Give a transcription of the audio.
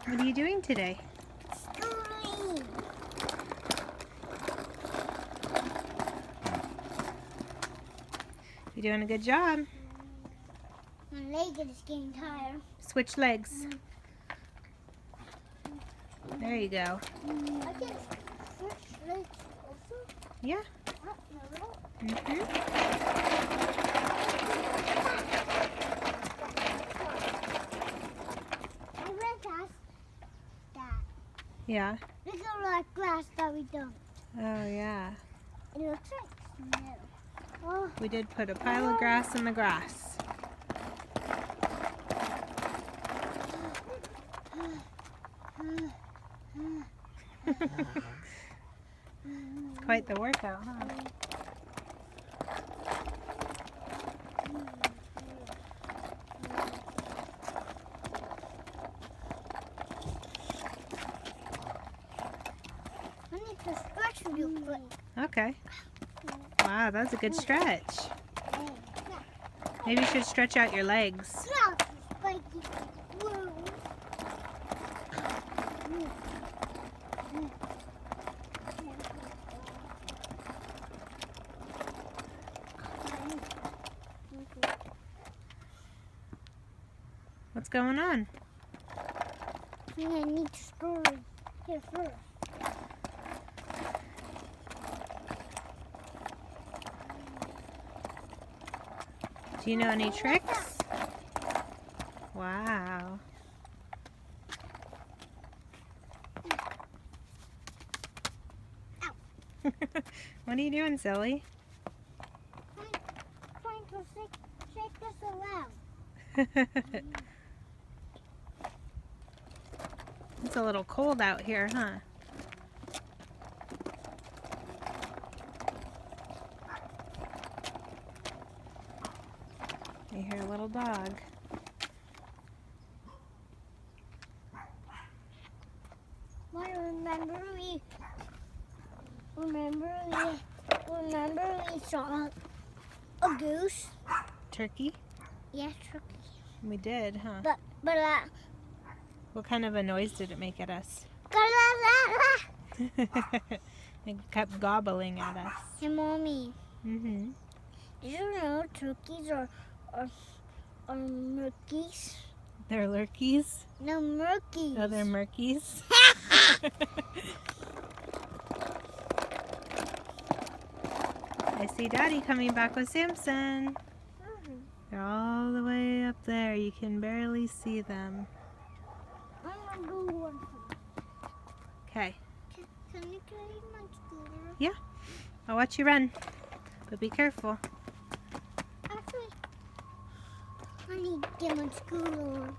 What are you doing today? Scooting. You're doing a good job. My leg is getting tired. Switch legs. There you go. I can switch legs also? Yeah. No. I read that. Yeah. Look at that glass that we done. Oh, yeah. It looks like snow. Oh, We did put a pile of grass in the grass. Quite the workout, huh? I need to stretch real quick. Okay. Wow, that's a good stretch. Maybe you should stretch out your legs. No, spiky. Whoa. What's going on? I need to store it here first. Do you know any tricks? Wow. What are you doing, silly? I'm trying to shake this around. It's a little cold out here, huh? You hear a little dog. Remember we saw a goose? Turkey? Yes, turkey. We did, huh? But What kind of a noise did it make at us? It kept gobbling at us. Hey, Mommy. Mm-hmm. Did you know turkeys are murkies? They're lurkies? No, murkies. Oh, they're murkies? I see Daddy coming back with Samson. They're all the way up there. You can barely see them. I'm gonna go one. Okay. Can you carry my scooter? I'll watch you run. But be careful. Actually, I need to get my scooter.